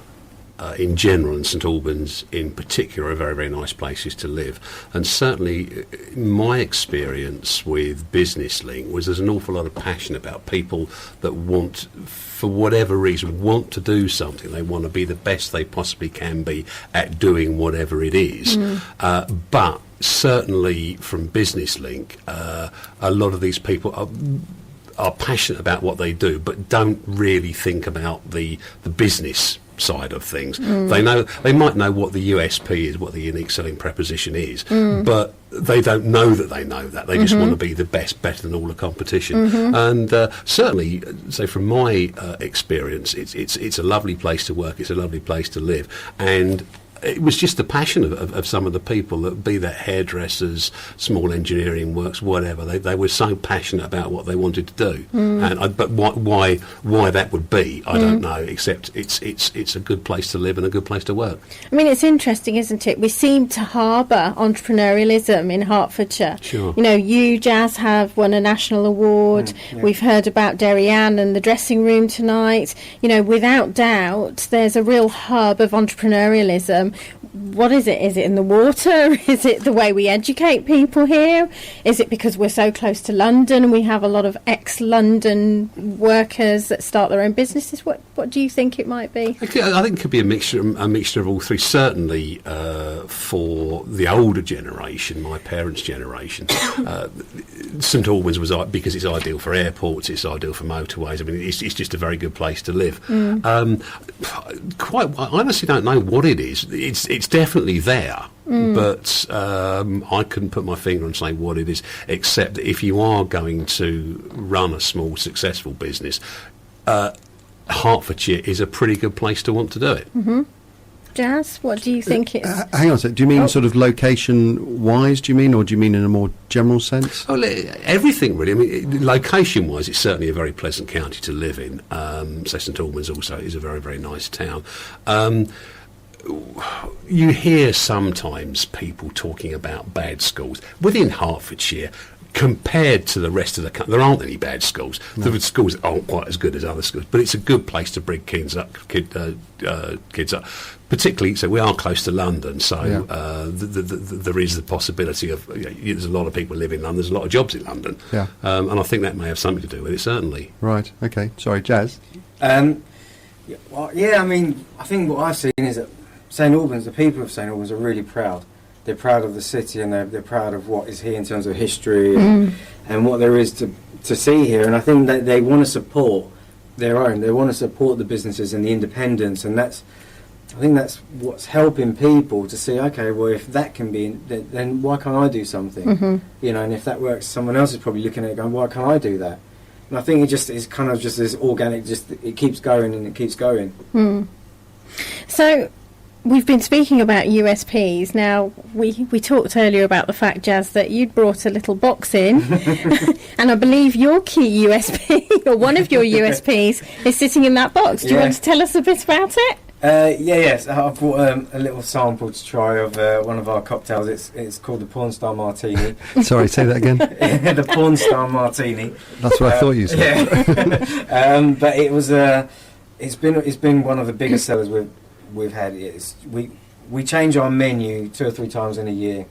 in general and St Albans in particular are very, very nice places to live. And certainly my experience with Business Link was there's an awful lot of passion about people that want, for whatever reason, want to do something. They want to be the best they possibly can be at doing whatever it is. But certainly from Business Link, a lot of these people are passionate about what they do, but don't really think about the business side of things. They might know what the USP is, what the unique selling proposition is, but they don't know that they know that. They just want to be the best, better than all the competition. And certainly, say from my experience, it's a lovely place to work. It's a lovely place to live, and it was just the passion of some of the people, that be that hairdressers, small engineering works, whatever. They were so passionate about what they wanted to do. But why that would be, I don't know. Except it's a good place to live and a good place to work. I mean, it's interesting, isn't it? We seem to harbour entrepreneurialism in Hertfordshire. Sure. You know, you, Jass, have won a national award. We've heard about Derry Ann and the dressing room tonight. You know, without doubt, there's a real hub of entrepreneurialism. What is it? Is it in the water? Is it the way we educate people here? Is it because we're so close to London and we have a lot of ex-London workers that start their own businesses? What do you think it might be? I think it could be a mixture of all three. Certainly for the older generation, my parents' generation, St Albans was because it's ideal for airports, it's ideal for motorways. I mean, it's just a very good place to live. I honestly don't know what it is. It's definitely there, but I couldn't put my finger on saying what it is, except that if you are going to run a small, successful business, Hertfordshire is a pretty good place to want to do it. Jass, what do you think it's... Hang on a sec. Do you mean sort of location-wise, do you mean, or do you mean in a more general sense? Well, everything really. I mean, location-wise, it's certainly a very pleasant county to live in. So St Albans also is a very, very nice town. You hear sometimes people talking about bad schools. Within Hertfordshire, compared to the rest of the country, there aren't any bad schools. No. The schools aren't quite as good as other schools, but it's a good place to bring kids up. Particularly, so we are close to London, so there is the possibility of, there's a lot of people live in London, there's a lot of jobs in London, and I think that may have something to do with it, certainly. Right, okay. Sorry, Jass? I mean, I think what I've seen is that St Albans, the people of St Albans are really proud. They're proud of the city, and they're proud of what is here in terms of history and what there is to see here. And I think that they want to support their own. They want to support the businesses and the independence, and I think that's what's helping people to see. Okay, well, if that can be, then why can't I do something? You know, and if that works, someone else is probably looking at it going, why can't I do that? And I think it just is kind of just this organic. It keeps going and it keeps going. So, we've been speaking about USPs. Now, we talked earlier about the fact, Jass, that you'd brought a little box in, and I believe your key USP, or one of your USPs, is sitting in that box. Do you want to tell us a bit about it? Yes. I've brought a little sample to try of one of our cocktails. It's called the Porn Star Martini. Sorry, say that again. The Porn Star Martini. That's what I thought you said. But it was it's been one of the biggest sellers we've had. We change our menu 2 or 3 times in a year,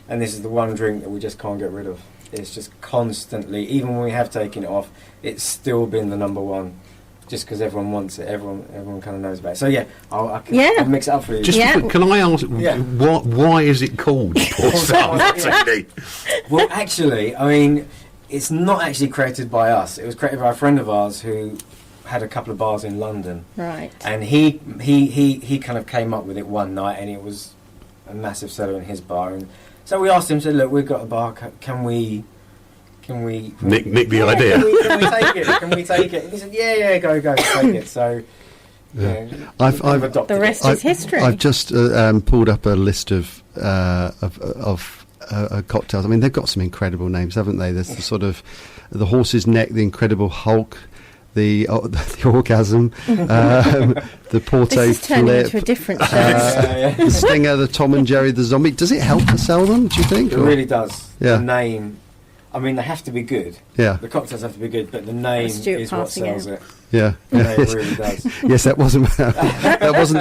and this is the one drink that we just can't get rid of. It's just constantly, even when we have taken it off, it's still been the number one, just because everyone wants it. Everyone kind of knows about it. So I'll mix it up for you. Can I ask, why is it called Porn Star Martini? Well, actually, I mean, it's not actually created by us. It was created by a friend of ours who had a couple of bars in London, right? And he kind of came up with it one night, and it was a massive seller in his bar. And so we asked him, said, "Look, we've got a bar. Can we nick the idea? Can we take it? Can we take it?" And he said, "Yeah, go, take it." So I've adopted the rest is history. I've just pulled up a list of cocktails. I mean, they've got some incredible names, haven't they? There's the sort of the Horse's Neck, the Incredible Hulk. the orgasm, the Porto This is turning flip, into a different show. the Stinger, the Tom and Jerry, the Zombie. Does it help to sell them, do you think? It really does. Yeah. The name, I mean, they have to be good. Yeah. The cocktails have to be good, but the name Stuart is what passing sells out. it. Yeah, It really does. Yes, that wasn't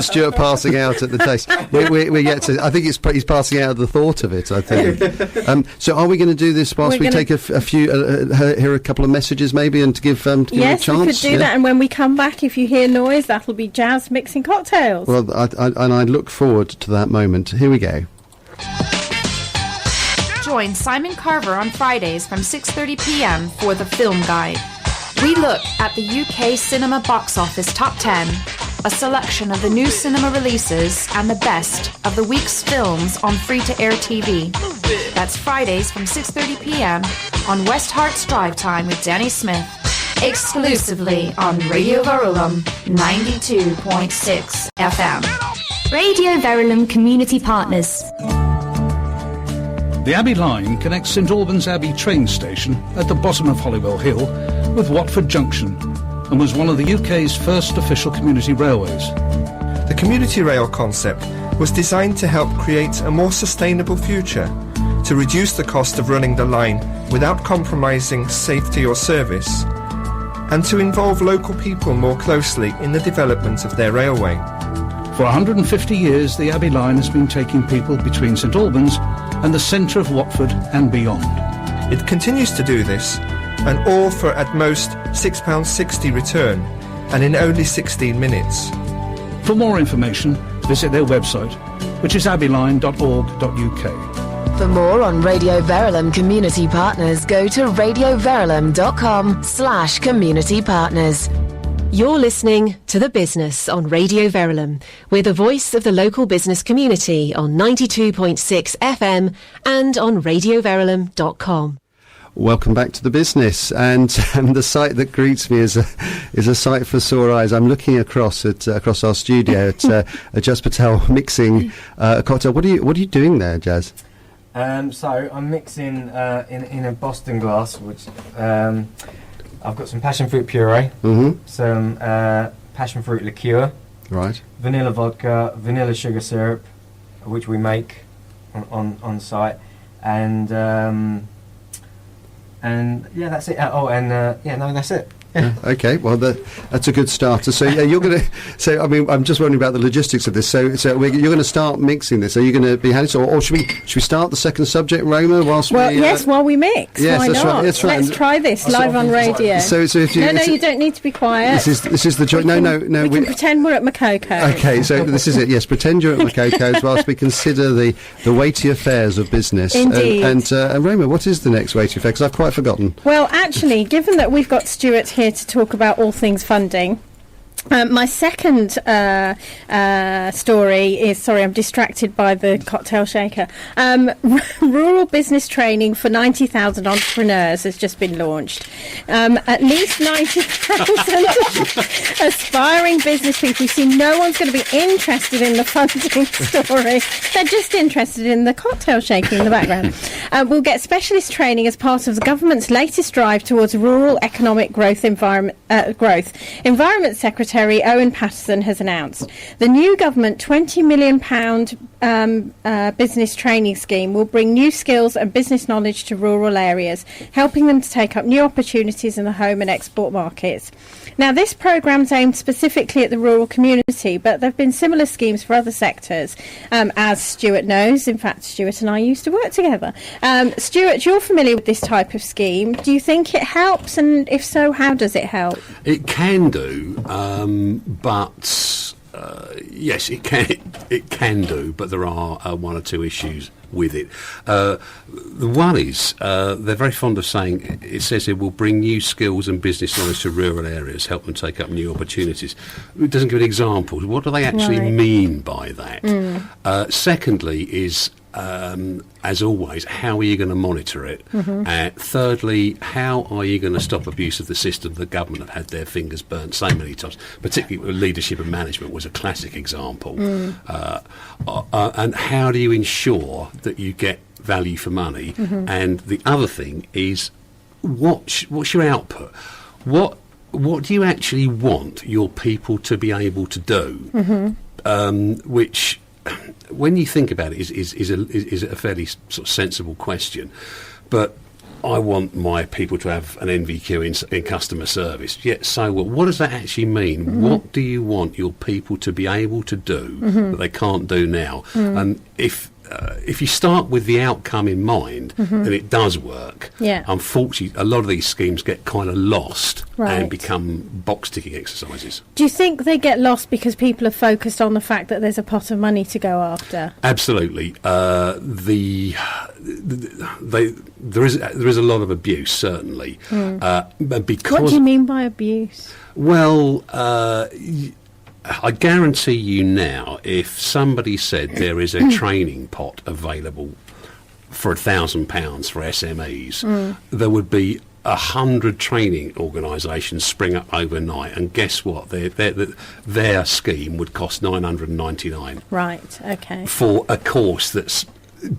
Stuart passing out at the taste. We get to. I think he's passing out of the thought of it. I think. So, are we going to do this whilst we take a few? Hear a couple of messages, maybe, and to give you a chance. Yes, we could do that. And when we come back, if you hear noise, that'll be Jass mixing cocktails. Well, I look forward to that moment. Here we go. Join Simon Carver on Fridays from 6:30 p.m. for the Film Guide. We look at the UK cinema box office top 10, a selection of the new cinema releases and the best of the week's films on free-to-air TV. That's Fridays from 6:30 p.m. on West Hart's Drive Time with Danny Smith, exclusively on Radio Verulam 92.6 FM. Radio Verulam Community Partners. The Abbey Line connects St Albans Abbey train station at the bottom of Holywell Hill with Watford Junction and was one of the UK's first official community railways. The community rail concept was designed to help create a more sustainable future, to reduce the cost of running the line without compromising safety or service, and to involve local people more closely in the development of their railway. For 150 years, the Abbey Line has been taking people between St Albans and the centre of Watford and beyond. It continues to do this, and all for at most £6.60 return, and in only 16 minutes. For more information, visit their website, which is abbeyline.org.uk. For more on Radio Verulam Community Partners, go to radioverulam.com/community partners. You're listening to The Business on Radio Verulam. We're the voice of the local business community on 92.6 FM and on radioverulam.com. Welcome back to The Business, and the sight that greets me is a sight for sore eyes. I'm looking across our studio at Jass Patel mixing a cocktail. What are you doing there, Jass? So I'm mixing in a Boston glass, which I've got some passion fruit puree, some passion fruit liqueur, right, vanilla vodka, vanilla sugar syrup, which we make on site, and yeah, that's it. That's it. Okay, well that's a good starter. So yeah, you're going to. So I mean, I'm just wondering about the logistics of this. So you're going to start mixing this. Are you going to be handing, or should we start the second subject, Roma? While we mix. Yes, why that's not? right. That's right. Let's try this live on radio. So if you you don't need to be quiet. This is the joy. No. We can pretend we're at Mokoko. Okay, so this is it. Yes, pretend you're at Mokoko's whilst we consider the weighty affairs of business. Indeed. And Roma, what is the next weighty affair? Because I've quite forgotten. Well, actually, given that we've got Stuart here to talk about all things funding, my second story is, sorry, I'm distracted by the cocktail shaker. Rural business training for 90,000 entrepreneurs has just been launched. At least 90,000 aspiring business people. You see, no one's going to be interested in the funding story. They're just interested in the cocktail shaking in the background. We'll get specialist training as part of the government's latest drive towards rural economic growth. Environment Secretary Owen Paterson has announced the new government £20 million business training scheme will bring new skills and business knowledge to rural areas, helping them to take up new opportunities in the home and export markets. Now, this programme's aimed specifically at the rural community, but there have been similar schemes for other sectors, as Stuart knows. In fact, Stuart and I used to work together. Stuart, you're familiar with this type of scheme. Do you think it helps? And if so, how does it help? It can do, but yes, it can do. But there are one or two issues with it. The one is they're very fond of saying, it says it will bring new skills and business knowledge to rural areas, help them take up new opportunities. It doesn't give an example. What do they actually mean by that? Secondly is, as always, how are you going to monitor it? Thirdly, how are you going to stop abuse of the system? The government have had their fingers burnt so many times, particularly with leadership and management was a classic example. And how do you ensure that you get value for money? And the other thing is, what's your output? what do you actually want your people to be able to do? Which, when you think about it, is a fairly sort of sensible question. But I want my people to have an NVQ in customer service. Yet, so what does that actually mean? What do you want your people to be able to do that they can't do now? And if you start with the outcome in mind, then it does work. Unfortunately, a lot of these schemes get kind of lost and become box-ticking exercises. Do you think they get lost because people are focused on the fact that there's a pot of money to go after? Absolutely. There is a lot of abuse, certainly. Because, what do you mean by abuse? Well, I guarantee you now, if somebody said there is a training pot available for £1,000 for SMEs, there would be 100 training organisations spring up overnight, and guess what? Their scheme would cost $999. Right. Okay. For a course that's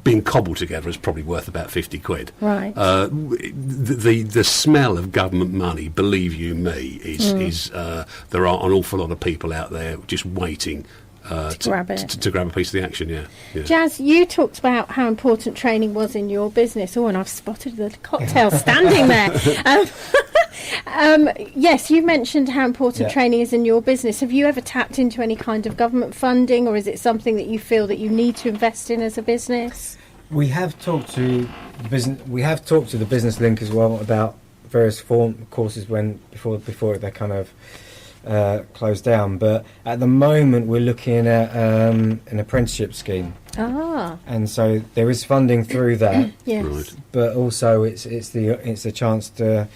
been cobbled together is probably worth about 50 quid. Right. The smell of government money, believe you me, is there are an awful lot of people out there just waiting to grab it. To grab a piece of the action, yeah. Jass, you talked about how important training was in your business. Oh, and I've spotted the cocktail standing there. Yes, you mentioned how important training is in your business. Have you ever tapped into any kind of government funding, or is it something that you feel that you need to invest in as a business? We have talked to the business. We have talked to the Business Link as well about various courses before they kind of closed down. But at the moment, we're looking at an apprenticeship scheme. And so there is funding through that. Yes. Right. But also it's a chance to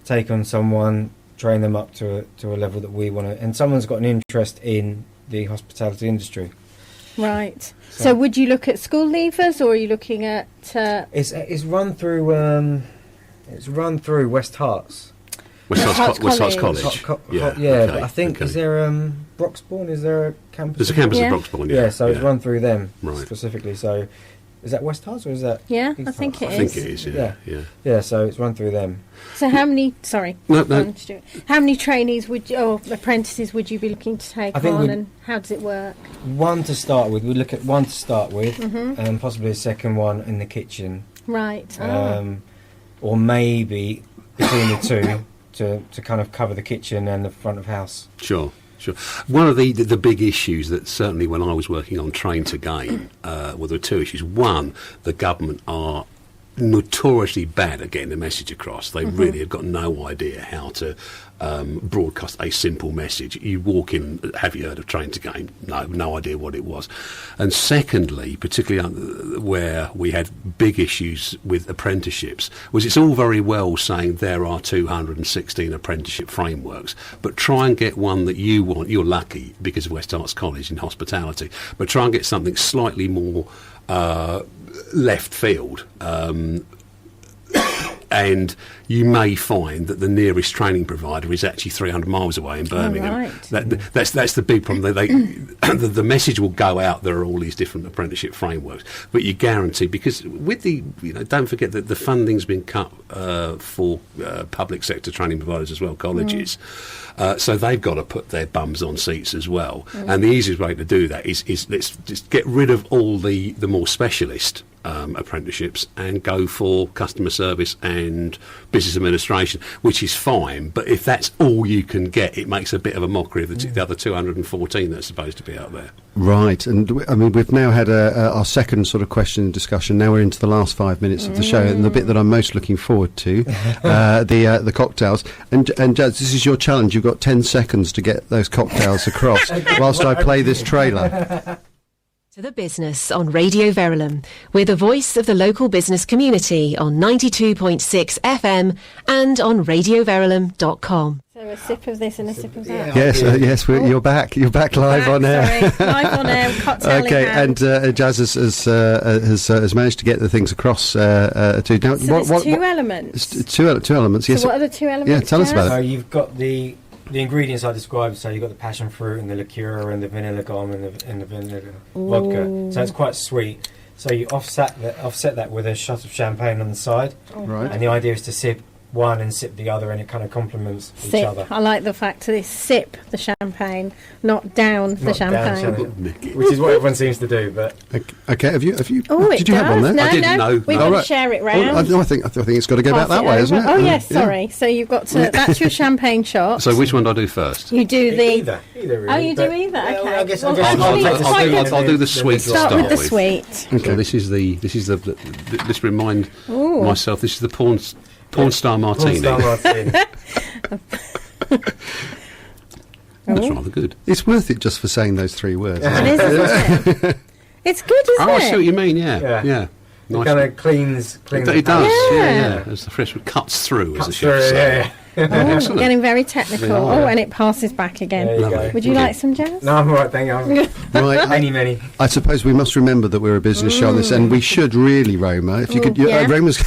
take on someone, train them up to a level that we want to, and someone's got an interest in the hospitality industry. Right. So would you look at school leavers, or are you looking at? It's run through West Herts. West Herts College. Okay, but I think is there Broxbourne? Is there a campus? There's a campus at Broxbourne. Yeah. So it's run through them right. specifically. So is that West Herts or is that? Yeah, I think it is. I think it is. Yeah. So it's run through them. So how many? Sorry. No. How many trainees or apprentices would you be looking to take on, and how does it work? One to start with. We look at one to start with, and possibly a second one in the kitchen. Right. Or maybe between the two to kind of cover the kitchen and the front of house. Sure. One of the big issues that certainly when I was working on Train to Gain, there were two issues. One, the government are notoriously bad at getting the message across. They really have got no idea how to broadcast a simple message. You walk in, have you heard of Train to Gain? No idea what it was. And secondly, particularly where we had big issues with apprenticeships, was it's all very well saying there are 216 apprenticeship frameworks, but try and get one that you want. You're lucky because of West Herts College in hospitality, but try and get something slightly more left field, and you may find that the nearest training provider is actually 300 miles away in Birmingham. Right. That's the big problem. The message will go out. There are all these different apprenticeship frameworks, but you guarantee, because with the don't forget that the funding's been cut for public sector training providers as well, colleges. So they've got to put their bums on seats as well. And the easiest way to do that is let's just get rid of all the more specialist apprenticeships and go for customer service and business administration, which is fine. But if that's all you can get, it makes a bit of a mockery of the other 214 that's supposed to be out there. Right, and I mean we've now had our second sort of question and discussion. Now we're into the last 5 minutes of the show, and the bit that I'm most looking forward to, the cocktails. And Jass, this is your challenge. You've got 10 seconds to get those cocktails across whilst I play this trailer. To the business on Radio Verulam. We're the voice of the local business community on 92.6 FM and on radioverulam.com. So a sip of this and a sip of that. Yes, you're back. You're back live on air. Live on air, cocktail in hand. And Jass has managed to get the things across to now. So there's two elements. Two elements. Yes. So what are the two elements? Yeah, tell us about it. So you've got the ingredients I described. So you've got the passion fruit and the liqueur and the vanilla gum and the vanilla vodka. So it's quite sweet. So you offset that with a shot of champagne on the side. Right. And the idea is to sip one and sip the other, and it kind of complements each Sip. other. I like the fact that it's sip the champagne, not down the Not down champagne. which is what everyone seems to do. But Okay, have you? Oh, it did you does. have one there? No, I didn't know. We've got to share it round. I think it's got to go back Pass that way, over. isn't it? Oh yes, Yeah. sorry. So you've got to. That's your champagne shot. So which one do I do first? You do the. either really. Oh, you do but- either. Well, Okay. I guess Well, I'll actually, take it's the quite sweet. good. I'll do the sweet to Start with the with. sweet. Okay, this is the let's remind Ooh. myself. This is the porn star martini. Porn star martini. That's rather good. It's worth it just for saying those three words. It is, isn't it? It's good, isn't Oh, it? I see what you mean. Yeah. It Nice. kind of cleans. It the does. Yeah. Yeah. As the fresh cuts through, as Cuts the chef through, say. yeah. Oh, Excellent. getting very technical. We are. Oh, and it passes back again. There you go. Would you Thank like some jazz? No, I'm all right, thank you. Right. Many. I suppose we must remember that we're a business show on this, and we should really, Roma. If you could, Yeah. Roma's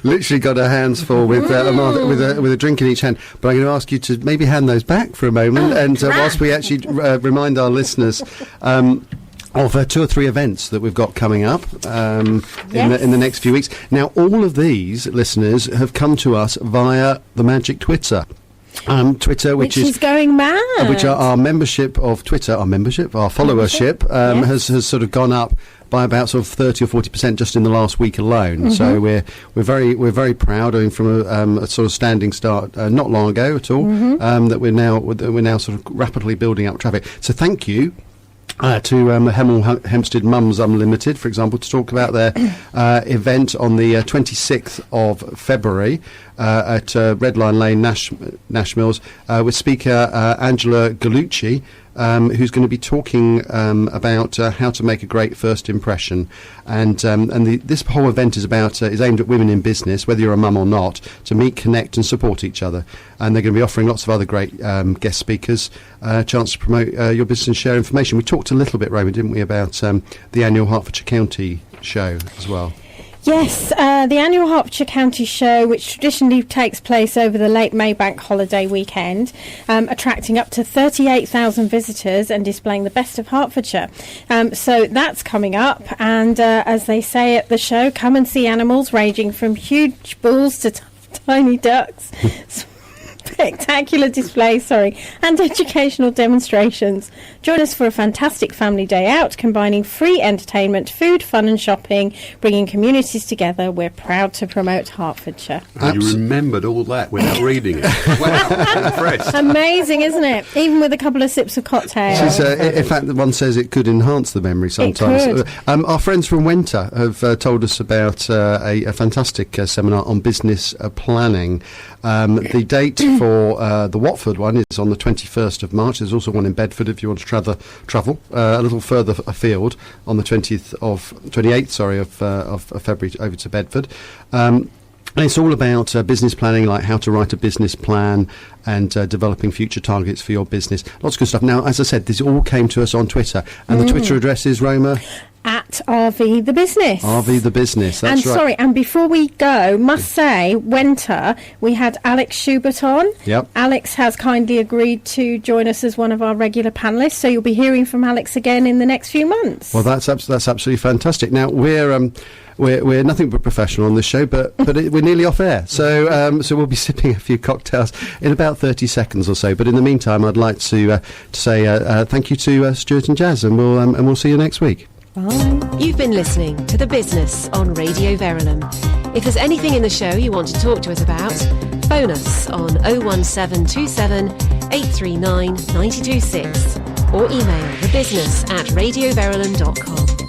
literally got her hands full with a drink in each hand. But I'm going to ask you to maybe hand those back for a moment, and whilst we actually remind our listeners. Of 2 or 3 events that we've got coming up in the next few weeks. Now, all of these listeners have come to us via the magic Twitter. Twitter, which is going mad. Which are our membership of Twitter, our followership has sort of gone up by about sort of 30 or 40% just in the last week alone. So we're very proud. I mean, from a sort of standing start not long ago at all, that we're now sort of rapidly building up traffic. So thank you. To Hemel Hempstead Mums Unlimited, for example, to talk about their event on the 26th of February at Red Line Lane, Nash Mills, with speaker Angela Gallucci, who's going to be talking about how to make a great first impression. And this whole event is aimed at women in business, whether you're a mum or not, to meet, connect and support each other. And they're going to be offering lots of other great guest speakers a chance to promote your business and share information. We talked a little bit, Roma, didn't we, about the annual Hertfordshire County show as well? Yes, the annual Hertfordshire County show, which traditionally takes place over the late May bank holiday weekend, attracting up to 38,000 visitors and displaying the best of Hertfordshire. So that's coming up, and as they say at the show, come and see animals ranging from huge bulls to tiny ducks. Spectacular displays, and educational demonstrations. Join us for a fantastic family day out, combining free entertainment, food, fun and shopping, bringing communities together. We're proud to promote Hertfordshire. You remembered all that without reading it. Wow, I'm impressed. Amazing, isn't it? Even with a couple of sips of cocktails. In fact, one says it could enhance the memory sometimes. It could. Our friends from Wenta have told us about a fantastic seminar on business planning. The date for the Watford one is on the 21st of March. There's also one in Bedford if you want to travel a little further afield on the 28th of February over to Bedford. And it's all about business planning, like how to write a business plan and developing future targets for your business. Lots of good stuff. Now, as I said, this all came to us on Twitter. And the Twitter address is, Roma? At RV The Business. RV The Business, that's right. Sorry, and before we go, must say, Wenta, we had Alex Schubert on. Yep. Alex has kindly agreed to join us as one of our regular panellists, so you'll be hearing from Alex again in the next few months. Well, that's absolutely fantastic. Now, we're nothing but professional on this show, but we're nearly off air. So we'll be sipping a few cocktails in about 30 seconds or so. But in the meantime, I'd like to say thank you to Stuart and Jass, and we'll see you next week. Bye. You've been listening to The Business on Radio Verulam. If there's anything in the show you want to talk to us about, phone us on 01727 839 926 or email thebusiness@radioverulam.com.